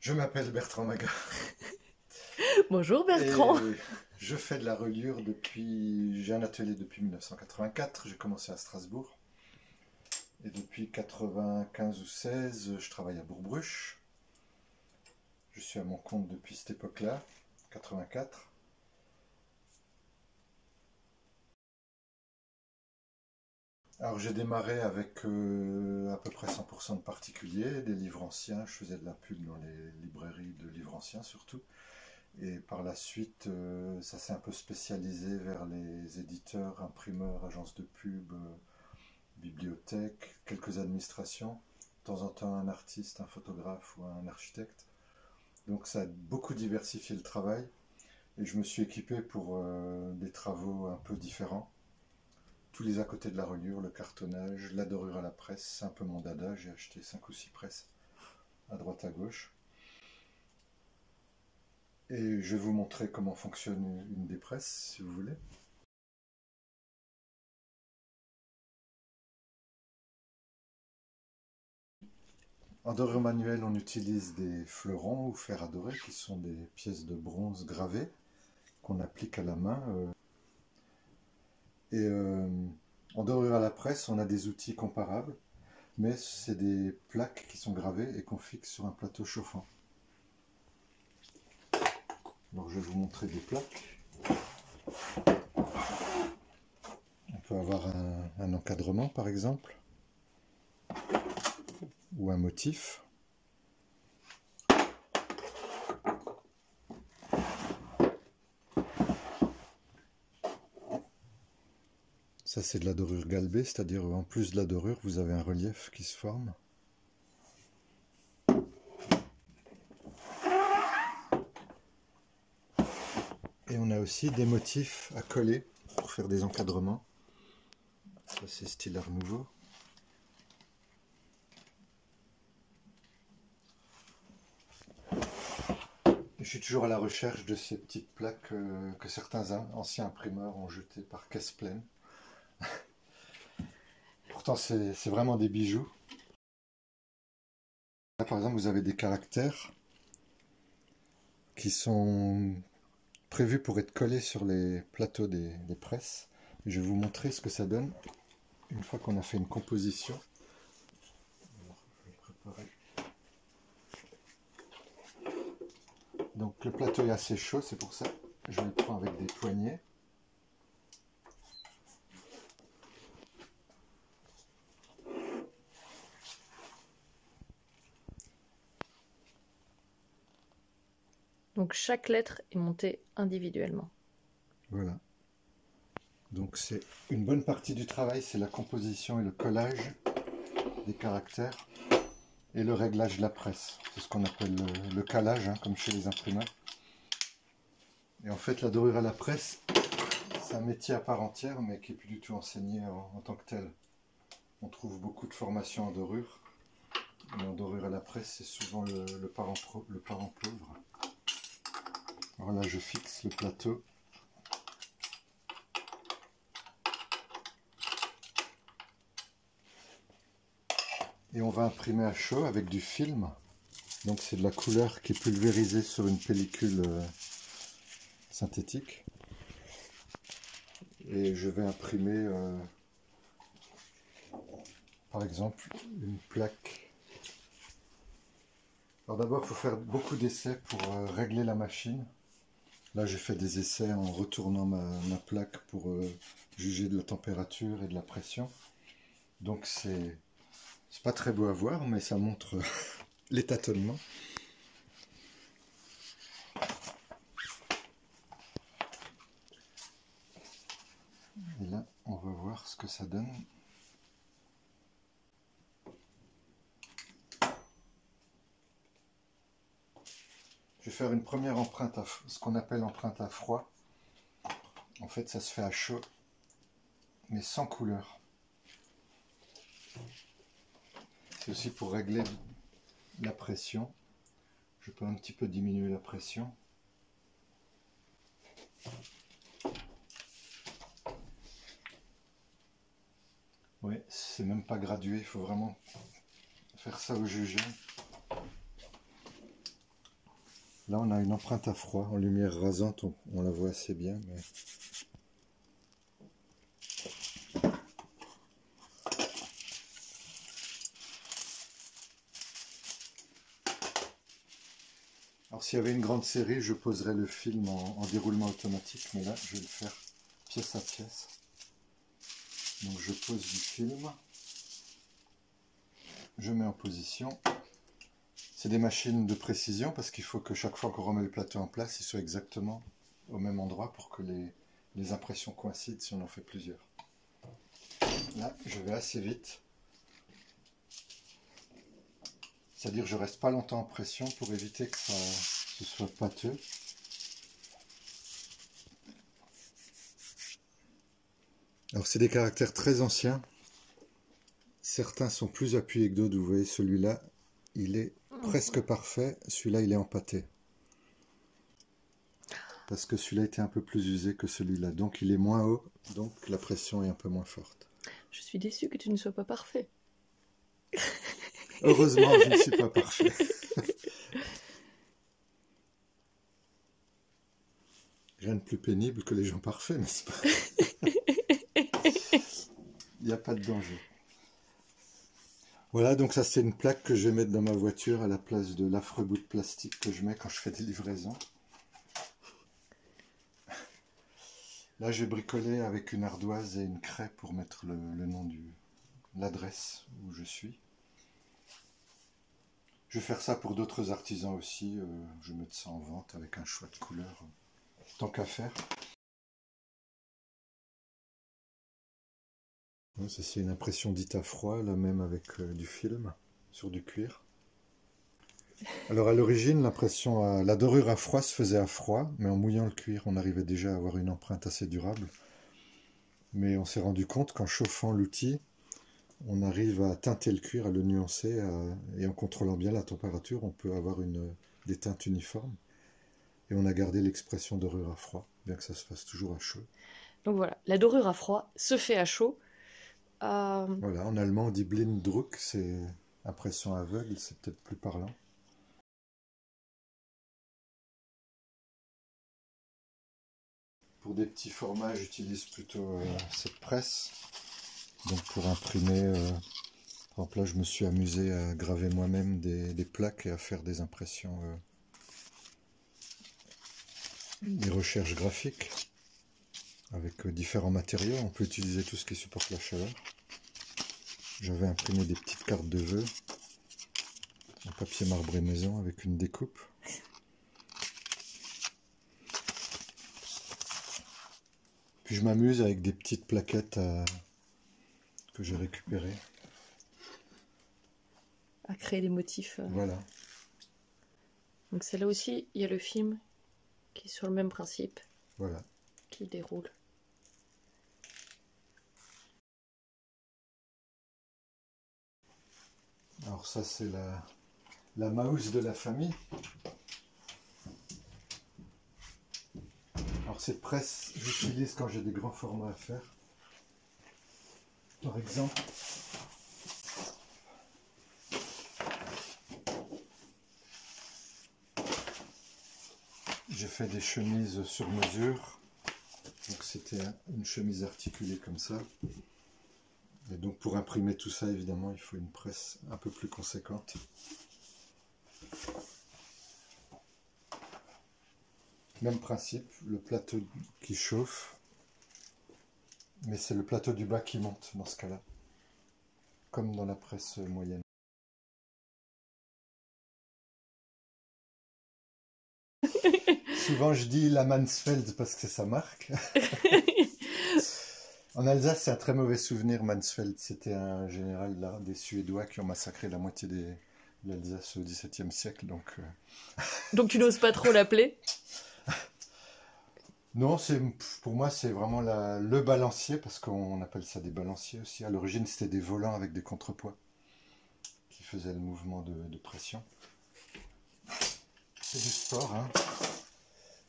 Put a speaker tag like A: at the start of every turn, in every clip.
A: Je m'appelle Bertrand Maga
B: Bonjour
A: et
B: Bertrand.
A: je fais de la reliure depuis... J'ai un atelier depuis 1984, j'ai commencé à Strasbourg. Et depuis 95 ou 16, je travaille à Bourg-Bruch. Je suis à mon compte depuis cette époque-là, 84. Alors j'ai démarré avec à peu près 100% de particuliers, des livres anciens. Je faisais de la pub dans les librairies de livres anciens surtout. Et par la suite, ça s'est un peu spécialisé vers les éditeurs, imprimeurs, agences de pub, bibliothèques, quelques administrations, de temps en temps un artiste, un photographe ou un architecte. Donc ça a beaucoup diversifié le travail et je me suis équipé pour des travaux un peu différents. Tous les à côté de la reliure, le cartonnage, la dorure à la presse, c'est un peu mon dada. J'ai acheté 5 ou 6 presses à droite à gauche. Et je vais vous montrer comment fonctionne une des presses, si vous voulez. En dorure manuelle, on utilise des fleurons ou fer à dorer, qui sont des pièces de bronze gravées qu'on applique à la main. En dorure à la presse, on a des outils comparables, mais c'est des plaques qui sont gravées et qu'on fixe sur un plateau chauffant. Alors je vais vous montrer des plaques. On peut avoir un encadrement par exemple, ou un motif. Ça c'est de la dorure galbée, c'est-à-dire en plus de la dorure, vous avez un relief qui se forme. Et on a aussi des motifs à coller pour faire des encadrements. Ça c'est style Art Nouveau. Je suis toujours à la recherche de ces petites plaques que certains anciens imprimeurs ont jetées par caisse pleine. Pourtant c'est vraiment des bijoux. Là par exemple vous avez des caractères qui sont prévus pour être collés sur les plateaux des presses. Je vais vous montrer ce que ça donne une fois qu'on a fait une composition. Alors, je vais préparer. Donc le plateau est assez chaud, c'est pour ça que je le prends avec des poignées.
B: Donc chaque lettre est montée individuellement.
A: Voilà. Donc c'est une bonne partie du travail, c'est la composition et le collage des caractères et le réglage de la presse. C'est ce qu'on appelle le calage, hein, comme chez les imprimeurs. Et en fait, la dorure à la presse, c'est un métier à part entière, mais qui n'est plus du tout enseigné en tant que tel. On trouve beaucoup de formations en dorure, mais en dorure à la presse, c'est souvent le parent pauvre. Alors là, je fixe le plateau. Et on va imprimer à chaud avec du film. Donc c'est de la couleur qui est pulvérisée sur une pellicule synthétique. Et je vais imprimer par exemple une plaque. Alors d'abord il faut faire beaucoup d'essais pour régler la machine. Là j'ai fait des essais en retournant ma plaque pour juger de la température et de la pression. Donc c'est pas très beau à voir, mais ça montre les tâtonnements. Et là on va voir ce que ça donne. Je vais faire une première empreinte, ce qu'on appelle empreinte à froid. En fait, ça se fait à chaud, mais sans couleur. C'est aussi pour régler la pression. Je peux un petit peu diminuer la pression. Oui, c'est même pas gradué, il faut vraiment faire ça au jugé. Là, on a une empreinte à froid. En lumière rasante, on la voit assez bien. Mais... Alors, s'il y avait une grande série, je poserais le film en déroulement automatique. Mais là, je vais le faire pièce à pièce. Donc, je pose du film. Je mets en position. C'est des machines de précision parce qu'il faut que chaque fois qu'on remet le plateau en place, il soit exactement au même endroit pour que les impressions coïncident si on en fait plusieurs. Là, je vais assez vite. C'est-à-dire que je reste pas longtemps en pression pour éviter que ce soit pâteux. Alors c'est des caractères très anciens. Certains sont plus appuyés que d'autres. Vous voyez celui-là, il est presque parfait. Celui-là, il est empâté. Parce que celui-là était un peu plus usé que celui-là. Donc il est moins haut, donc la pression est un peu moins forte.
B: Je suis déçue que tu ne sois pas parfait.
A: Heureusement, je ne suis pas parfait. Rien de plus pénible que les gens parfaits, n'est-ce pas? Il n'y a pas de danger. Voilà, donc ça c'est une plaque que je vais mettre dans ma voiture à la place de l'affreux bout de plastique que je mets quand je fais des livraisons. Là, j'ai bricolé avec une ardoise et une craie pour mettre le nom l'adresse où je suis. Je vais faire ça pour d'autres artisans aussi. Je vais mettre ça en vente avec un choix de couleurs. Tant qu'à faire. Ça c'est une impression dite à froid, là même avec du film sur du cuir. Alors à l'origine, la dorure à froid se faisait à froid, mais en mouillant le cuir, on arrivait déjà à avoir une empreinte assez durable. Mais on s'est rendu compte qu'en chauffant l'outil, on arrive à teinter le cuir, à le nuancer, et en contrôlant bien la température, on peut avoir des teintes uniformes. Et on a gardé l'expression dorure à froid, bien que ça se fasse toujours à chaud.
B: Donc voilà, la dorure à froid se fait à chaud.
A: Voilà, en allemand on dit Blinddruck, c'est impression aveugle, c'est peut-être plus parlant. Pour des petits formats, j'utilise plutôt cette presse. Donc pour imprimer, par exemple là je me suis amusé à graver moi-même des plaques et à faire des impressions, des recherches graphiques avec différents matériaux. On peut utiliser tout ce qui supporte la chaleur. J'avais imprimé des petites cartes de vœux en papier marbré maison avec une découpe. Puis je m'amuse avec des petites plaquettes que j'ai récupérées.
B: À créer des motifs.
A: Voilà.
B: Donc c'est là aussi, il y a le film qui est sur le même principe.
A: Voilà.
B: Qui déroule.
A: Alors ça c'est la mouse de la famille. Alors cette presse, j'utilise quand j'ai des grands formats à faire. Par exemple, j'ai fait des chemises sur mesure. Donc c'était une chemise articulée comme ça. Et donc pour imprimer tout ça, évidemment, il faut une presse un peu plus conséquente. Même principe, le plateau qui chauffe, mais c'est le plateau du bas qui monte dans ce cas-là, comme dans la presse moyenne. Souvent je dis la Mansfeld parce que c'est sa marque. En Alsace, c'est un très mauvais souvenir, Mansfeld. C'était un général là, des Suédois qui ont massacré la moitié de l'Alsace au XVIIe siècle.
B: Donc tu n'oses pas trop l'appeler?
A: Non, pour moi, c'est vraiment le balancier, parce qu'on appelle ça des balanciers aussi. À l'origine, c'était des volants avec des contrepoids qui faisaient le mouvement de pression. C'est du sport, hein.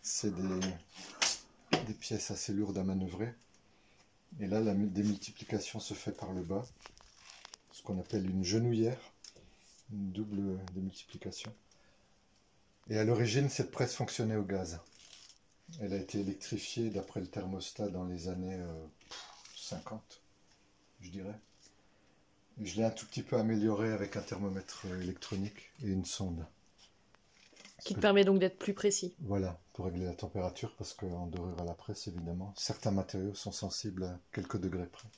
A: C'est des pièces assez lourdes à manœuvrer. Et là, la démultiplication se fait par le bas, ce qu'on appelle une genouillère, une double démultiplication. Et à l'origine, cette presse fonctionnait au gaz. Elle a été électrifiée d'après le thermostat dans les années 50, je dirais. Et je l'ai un tout petit peu améliorée avec un thermomètre électronique et une sonde.
B: Qui te permet donc d'être plus précis.
A: Voilà, pour régler la température, parce qu'en dorure à la presse, évidemment, certains matériaux sont sensibles à quelques degrés près.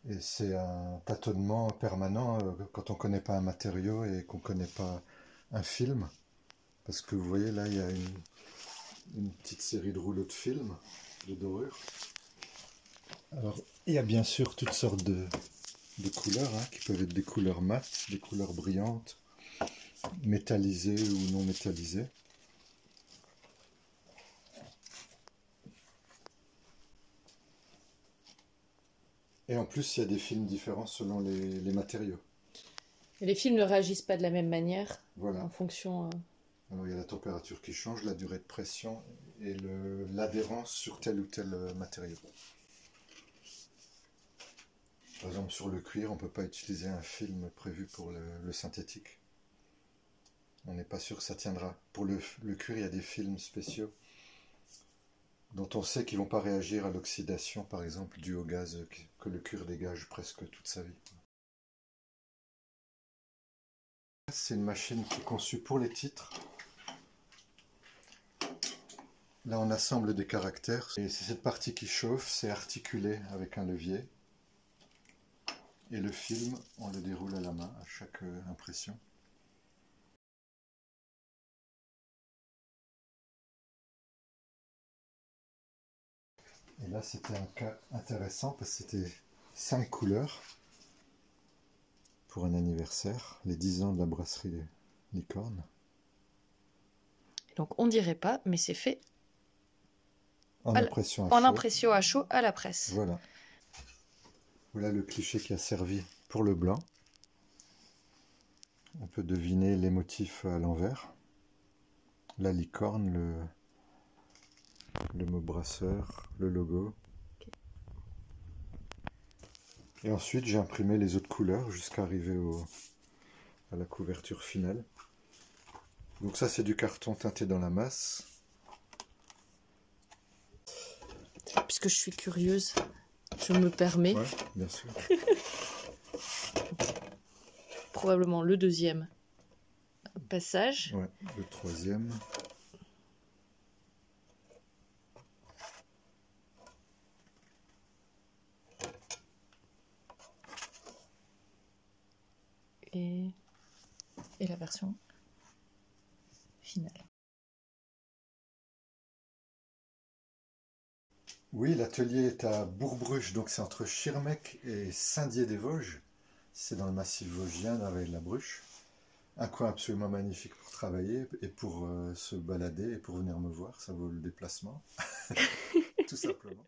A: Et c'est un tâtonnement permanent quand on ne connaît pas un matériau et qu'on ne connaît pas un film. Parce que vous voyez, là, il y a une petite série de rouleaux de film, de dorure. Alors, il y a bien sûr toutes sortes de couleurs, hein, qui peuvent être des couleurs mates, des couleurs brillantes, métallisées ou non métallisées. Et en plus, il y a des films différents selon les matériaux.
B: Et les films ne réagissent pas de la même manière
A: Voilà.
B: en fonction...
A: Alors, il y a la température qui change, la durée de pression et l'adhérence sur tel ou tel matériau. Par exemple, sur le cuir, on ne peut pas utiliser un film prévu pour le synthétique. On n'est pas sûr que ça tiendra. Pour le cuir, il y a des films spéciaux dont on sait qu'ils ne vont pas réagir à l'oxydation, par exemple, due au gaz que le cuir dégage presque toute sa vie. C'est une machine qui est conçue pour les titres. Là, on assemble des caractères. Et c'est cette partie qui chauffe, c'est articulé avec un levier. Et le film, on le déroule à la main à chaque impression. Et là, c'était un cas intéressant parce que c'était 5 couleurs pour un anniversaire, les 10 ans de la brasserie Licorne.
B: Donc on dirait pas, mais c'est fait
A: En impression
B: à chaud à la presse.
A: Voilà. Voilà le cliché qui a servi pour le blanc. On peut deviner les motifs à l'envers. La licorne, le mot brasseur, le logo. Okay. Et ensuite, j'ai imprimé les autres couleurs jusqu'à arriver à la couverture finale. Donc ça, c'est du carton teinté dans la masse.
B: Puisque je suis curieuse, je me permets.
A: Ouais, bien sûr.
B: Probablement le deuxième passage.
A: Ouais, le troisième.
B: Et la version finale.
A: Oui, l'atelier est à Bourg-Bruche, donc c'est entre Schirmeck et Saint-Dié-des-Vosges. C'est dans le massif vosgien, dans la vallée de la Bruche. Un coin absolument magnifique pour travailler et pour se balader et pour venir me voir, ça vaut le déplacement, tout simplement.